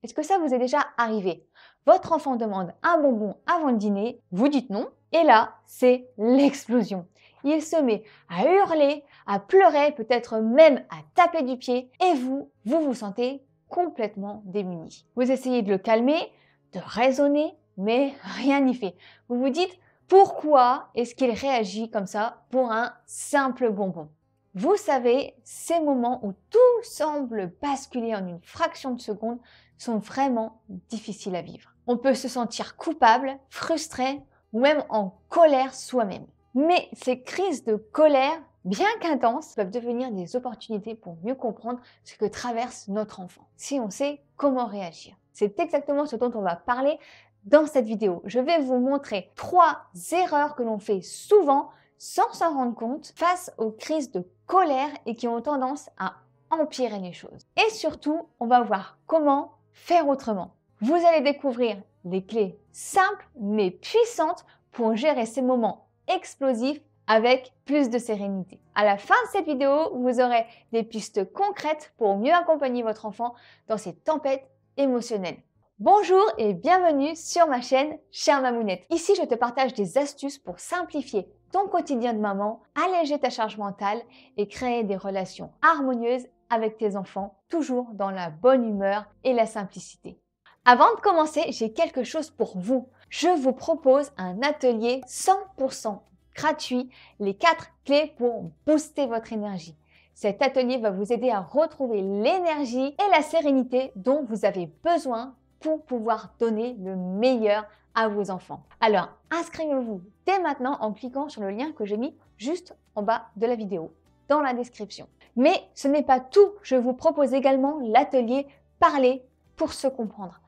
Est-ce que ça vous est déjà arrivé? Votre enfant demande un bonbon avant le dîner, vous dites non, et là, c'est l'explosion. Il se met à hurler, à pleurer, peut-être même à taper du pied, et vous vous sentez complètement démuni. Vous essayez de le calmer, de raisonner, mais rien n'y fait. Vous vous dites, pourquoi est-ce qu'il réagit comme ça pour un simple bonbon? Vous savez, ces moments où tout semble basculer en une fraction de seconde sont vraiment difficiles à vivre. On peut se sentir coupable, frustré ou même en colère soi-même. Mais ces crises de colère, bien qu'intenses, peuvent devenir des opportunités pour mieux comprendre ce que traverse notre enfant, si on sait comment réagir. C'est exactement ce dont on va parler dans cette vidéo. Je vais vous montrer 3 erreurs que l'on fait souvent sans s'en rendre compte face aux crises de colère et qui ont tendance à empirer les choses. Et surtout, on va voir comment faire autrement. Vous allez découvrir des clés simples mais puissantes pour gérer ces moments explosifs avec plus de sérénité. À la fin de cette vidéo, vous aurez des pistes concrètes pour mieux accompagner votre enfant dans ces tempêtes émotionnelles. Bonjour et bienvenue sur ma chaîne Chère Mamounette. Ici, je te partage des astuces pour simplifier ton quotidien de maman, alléger ta charge mentale et créer des relations harmonieuses avec tes enfants, toujours dans la bonne humeur et la simplicité. Avant de commencer, j'ai quelque chose pour vous. Je vous propose un atelier 100% gratuit, les 4 clés pour booster votre énergie. Cet atelier va vous aider à retrouver l'énergie et la sérénité dont vous avez besoin pour pouvoir donner le meilleur à vos enfants. Alors, inscrivez-vous dès maintenant en cliquant sur le lien que j'ai mis juste en bas de la vidéo, dans la description. Mais ce n'est pas tout, je vous propose également l'atelier Parler pour se comprendre.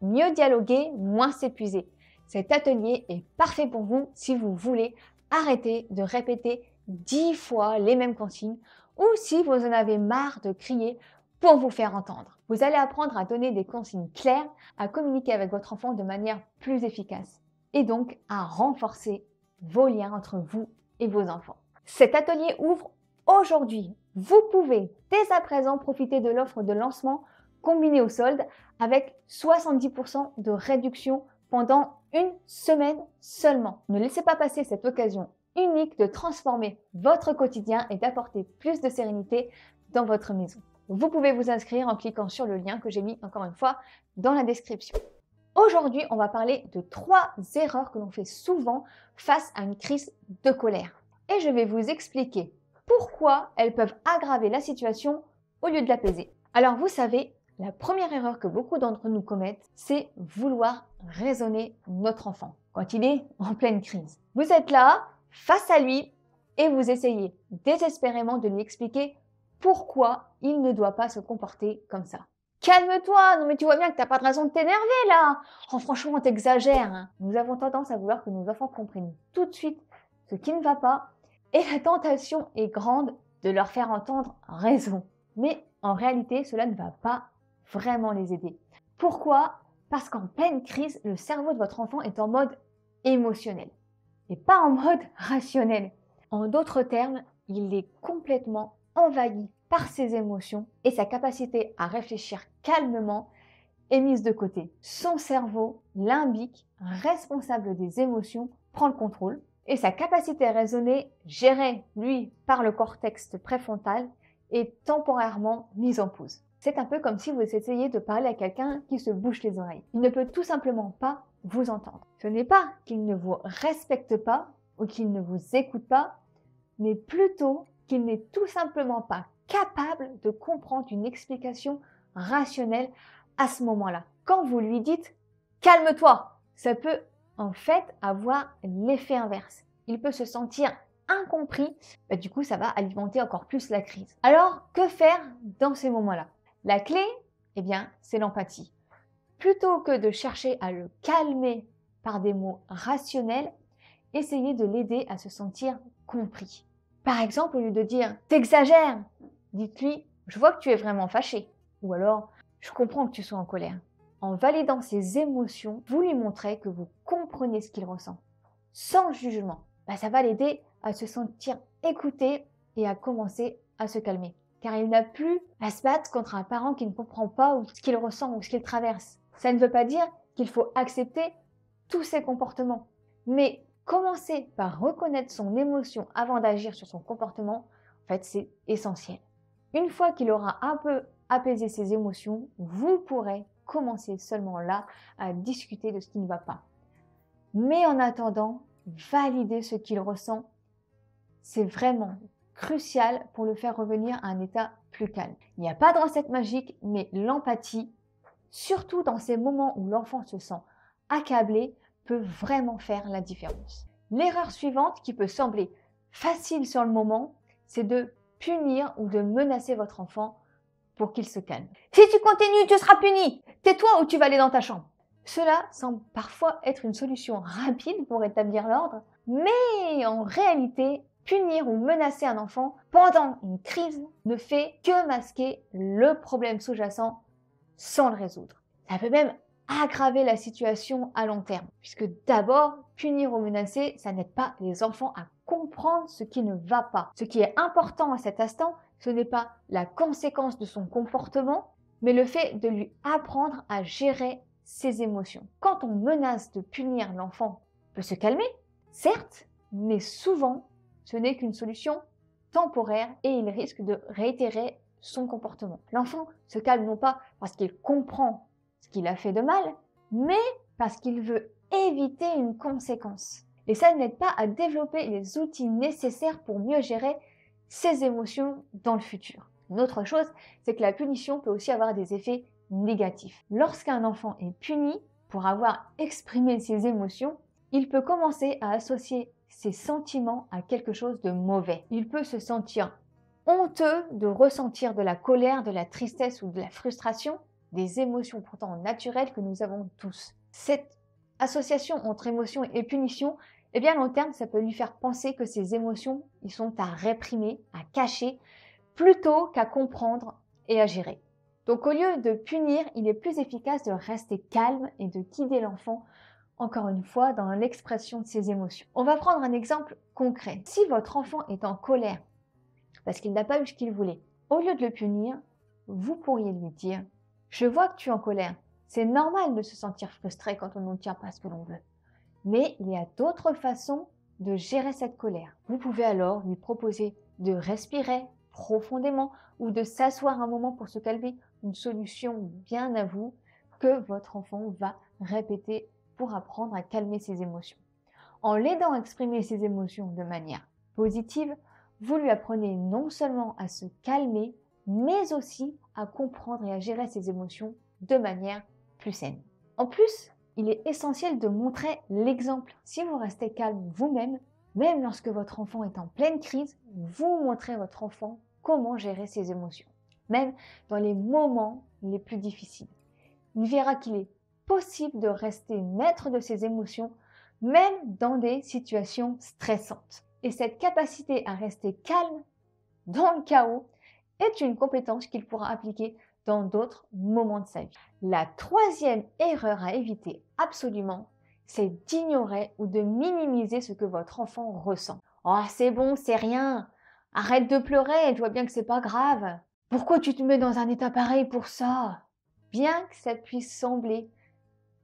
Mieux dialoguer, moins s'épuiser. Cet atelier est parfait pour vous si vous voulez arrêter de répéter 10 fois les mêmes consignes ou si vous en avez marre de crier pour vous faire entendre. Vous allez apprendre à donner des consignes claires, à communiquer avec votre enfant de manière plus efficace et donc à renforcer vos liens entre vous et vos enfants. Cet atelier ouvre aujourd'hui. Vous pouvez dès à présent profiter de l'offre de lancement combinée au solde avec 70% de réduction pendant une semaine seulement. Ne laissez pas passer cette occasion unique de transformer votre quotidien et d'apporter plus de sérénité dans votre maison. Vous pouvez vous inscrire en cliquant sur le lien que j'ai mis encore une fois dans la description. Aujourd'hui, on va parler de 3 erreurs que l'on fait souvent face à une crise de colère. Et je vais vous expliquer pourquoi elles peuvent aggraver la situation au lieu de l'apaiser. Alors vous savez, la première erreur que beaucoup d'entre nous commettent, c'est vouloir raisonner notre enfant quand il est en pleine crise. Vous êtes là, face à lui, et vous essayez désespérément de lui expliquer pourquoi il ne doit pas se comporter comme ça. Calme-toi, non mais tu vois bien que t'as pas de raison de t'énerver là. Oh, franchement, t'exagères. Hein. Nous avons tendance à vouloir que nos enfants comprennent tout de suite ce qui ne va pas, et la tentation est grande de leur faire entendre raison. Mais en réalité, cela ne va pas vraiment les aider. Pourquoi? Parce qu'en pleine crise, le cerveau de votre enfant est en mode émotionnel et pas en mode rationnel. En d'autres termes, il est complètement envahi par ses émotions et sa capacité à réfléchir calmement est mise de côté. Son cerveau, limbique, responsable des émotions, prend le contrôle et sa capacité à raisonner, gérée, lui, par le cortex préfrontal, est temporairement mise en pause. C'est un peu comme si vous essayiez de parler à quelqu'un qui se bouche les oreilles. Il ne peut tout simplement pas vous entendre. Ce n'est pas qu'il ne vous respecte pas ou qu'il ne vous écoute pas, mais plutôt qu'il n'est tout simplement pas capable de comprendre une explication rationnelle à ce moment-là. Quand vous lui dites « calme-toi », ça peut en fait avoir l'effet inverse. Il peut se sentir incompris, du coup ça va alimenter encore plus la crise. Alors, que faire dans ces moments-là? La clé, eh bien, c'est l'empathie. Plutôt que de chercher à le calmer par des mots rationnels, essayez de l'aider à se sentir compris. Par exemple, au lieu de dire « t'exagères », dites-lui « je vois que tu es vraiment fâché » ou alors « je comprends que tu sois en colère ». En validant ses émotions, vous lui montrez que vous comprenez ce qu'il ressent, sans jugement. Ça va l'aider à se sentir écouté et à commencer à se calmer. car il n'a plus à se battre contre un parent qui ne comprend pas ou ce qu'il ressent ou ce qu'il traverse. Ça ne veut pas dire qu'il faut accepter tous ses comportements, mais commencer par reconnaître son émotion avant d'agir sur son comportement, en fait, c'est essentiel. Une fois qu'il aura un peu apaisé ses émotions, vous pourrez commencer seulement là à discuter de ce qui ne va pas. Mais en attendant, valider ce qu'il ressent, c'est vraiment crucial pour le faire revenir à un état plus calme. Il n'y a pas de recette magique, mais l'empathie, surtout dans ces moments où l'enfant se sent accablé, peut vraiment faire la différence. L'erreur suivante, qui peut sembler facile sur le moment, c'est de punir ou de menacer votre enfant pour qu'il se calme. Si tu continues, tu seras puni. Tais-toi ou tu vas aller dans ta chambre. Cela semble parfois être une solution rapide pour établir l'ordre, mais en réalité, punir ou menacer un enfant pendant une crise ne fait que masquer le problème sous-jacent sans le résoudre. Ça peut même aggraver la situation à long terme, puisque d'abord, punir ou menacer, ça n'aide pas les enfants à comprendre ce qui ne va pas. Ce qui est important à cet instant, ce n'est pas la conséquence de son comportement, mais le fait de lui apprendre à gérer ses émotions. Quand on menace de punir, l'enfant peut se calmer, certes, mais souvent, ce n'est qu'une solution temporaire et il risque de réitérer son comportement. L'enfant se calme non pas parce qu'il comprend ce qu'il a fait de mal, mais parce qu'il veut éviter une conséquence. Et ça ne l'aide pas à développer les outils nécessaires pour mieux gérer ses émotions dans le futur. Une autre chose, c'est que la punition peut aussi avoir des effets négatifs. Lorsqu'un enfant est puni pour avoir exprimé ses émotions, il peut commencer à associer ses sentiments à quelque chose de mauvais. Il peut se sentir honteux de ressentir de la colère, de la tristesse ou de la frustration, des émotions pourtant naturelles que nous avons tous. Cette association entre émotion et punition, eh bien à long terme, ça peut lui faire penser que ces émotions, ils sont à réprimer, à cacher, plutôt qu'à comprendre et à gérer. Donc au lieu de punir, il est plus efficace de rester calme et de guider l'enfant, encore une fois, dans l'expression de ses émotions. On va prendre un exemple concret. Si votre enfant est en colère parce qu'il n'a pas eu ce qu'il voulait, au lieu de le punir, vous pourriez lui dire « Je vois que tu es en colère. C'est normal de se sentir frustré quand on n'obtient pas ce que l'on veut. Mais il y a d'autres façons de gérer cette colère. » Vous pouvez alors lui proposer de respirer profondément ou de s'asseoir un moment pour se calmer, une solution bien à vous que votre enfant va répéter pour apprendre à calmer ses émotions. En l'aidant à exprimer ses émotions de manière positive, vous lui apprenez non seulement à se calmer, mais aussi à comprendre et à gérer ses émotions de manière plus saine. En plus, il est essentiel de montrer l'exemple. Si vous restez calme vous-même, même lorsque votre enfant est en pleine crise, vous montrez à votre enfant comment gérer ses émotions, même dans les moments les plus difficiles. Il verra qu'il est possible de rester maître de ses émotions, même dans des situations stressantes. Et cette capacité à rester calme dans le chaos est une compétence qu'il pourra appliquer dans d'autres moments de sa vie. La troisième erreur à éviter absolument, c'est d'ignorer ou de minimiser ce que votre enfant ressent. « Oh, c'est bon, c'est rien. Arrête de pleurer, tu vois bien que c'est pas grave. Pourquoi tu te mets dans un état pareil pour ça ?» Bien que ça puisse sembler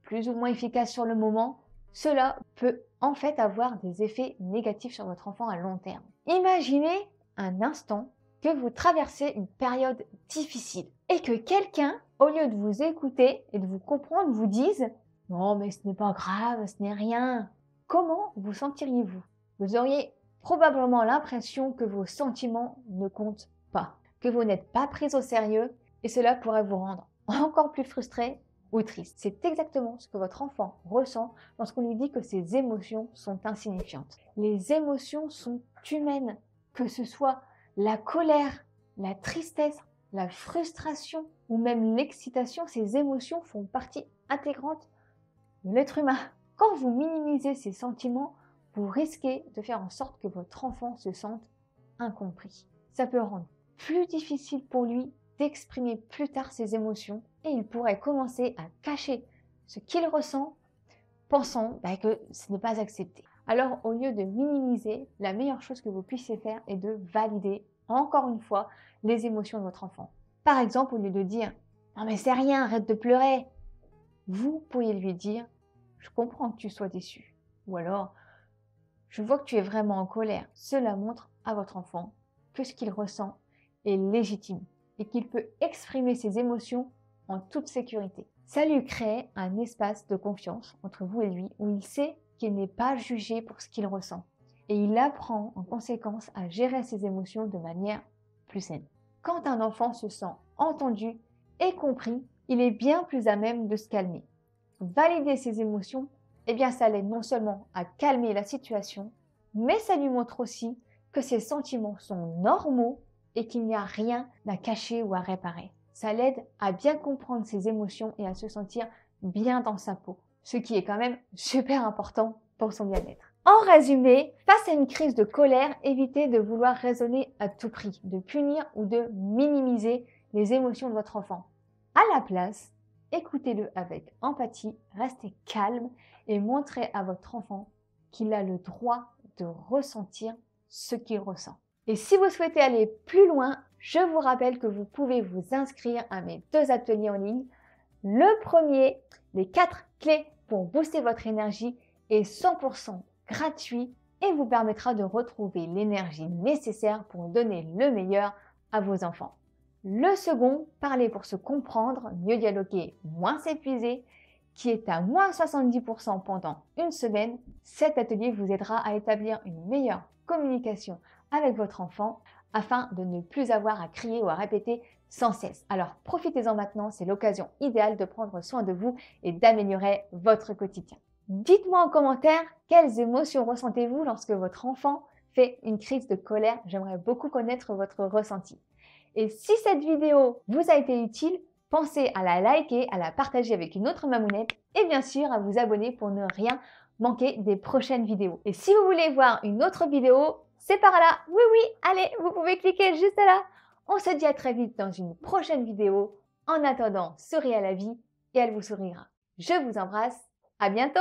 plus ou moins efficace sur le moment, cela peut en fait avoir des effets négatifs sur votre enfant à long terme. Imaginez un instant que vous traversez une période difficile et que quelqu'un, au lieu de vous écouter et de vous comprendre, vous dise « Non, mais ce n'est pas grave, ce n'est rien ». Comment vous sentiriez-vous? Vous auriez probablement l'impression que vos sentiments ne comptent pas, que vous n'êtes pas pris au sérieux et cela pourrait vous rendre encore plus frustré ou triste. C'est exactement ce que votre enfant ressent lorsqu'on lui dit que ses émotions sont insignifiantes. Les émotions sont humaines, que ce soit la colère, la tristesse, la frustration ou même l'excitation, ces émotions font partie intégrante de l'être humain. Quand vous minimisez ces sentiments, vous risquez de faire en sorte que votre enfant se sente incompris. Ça peut rendre plus difficile pour lui d'exprimer plus tard ses émotions et il pourrait commencer à cacher ce qu'il ressent, pensant que ce n'est pas accepté. Alors, au lieu de minimiser, la meilleure chose que vous puissiez faire est de valider, encore une fois, les émotions de votre enfant. Par exemple, au lieu de dire « Non mais c'est rien, arrête de pleurer », vous pourriez lui dire « Je comprends que tu sois déçu » ou alors « Je vois que tu es vraiment en colère ». Cela montre à votre enfant que ce qu'il ressent est légitime et qu'il peut exprimer ses émotions en toute sécurité. Ça lui crée un espace de confiance entre vous et lui où il sait qu'il n'est pas jugé pour ce qu'il ressent et il apprend en conséquence à gérer ses émotions de manière plus saine. Quand un enfant se sent entendu et compris, il est bien plus à même de se calmer. Valider ses émotions, eh bien ça l'aide non seulement à calmer la situation, mais ça lui montre aussi que ses sentiments sont normaux et qu'il n'y a rien à cacher ou à réparer. Ça l'aide à bien comprendre ses émotions et à se sentir bien dans sa peau, ce qui est quand même super important pour son bien-être. En résumé, face à une crise de colère, évitez de vouloir raisonner à tout prix, de punir ou de minimiser les émotions de votre enfant. À la place, écoutez-le avec empathie, restez calme et montrez à votre enfant qu'il a le droit de ressentir ce qu'il ressent. Et si vous souhaitez aller plus loin, je vous rappelle que vous pouvez vous inscrire à mes 2 ateliers en ligne. Le premier, les 4 clés pour booster votre énergie, est 100% gratuit et vous permettra de retrouver l'énergie nécessaire pour donner le meilleur à vos enfants. Le second, parler pour se comprendre, mieux dialoguer, moins s'épuiser, qui est à moins 70% pendant une semaine. Cet atelier vous aidera à établir une meilleure communication avec votre enfant afin de ne plus avoir à crier ou à répéter sans cesse. Alors profitez-en maintenant, c'est l'occasion idéale de prendre soin de vous et d'améliorer votre quotidien. Dites-moi en commentaire quelles émotions ressentez-vous lorsque votre enfant fait une crise de colère. J'aimerais beaucoup connaître votre ressenti. Et si cette vidéo vous a été utile, pensez à la liker, à la partager avec une autre mamounette et bien sûr à vous abonner pour ne rien manquer des prochaines vidéos. Et si vous voulez voir une autre vidéo, c'est par là. Oui, oui, allez, vous pouvez cliquer juste là. On se dit à très vite dans une prochaine vidéo. En attendant, souriez à la vie et elle vous sourira. Je vous embrasse. À bientôt!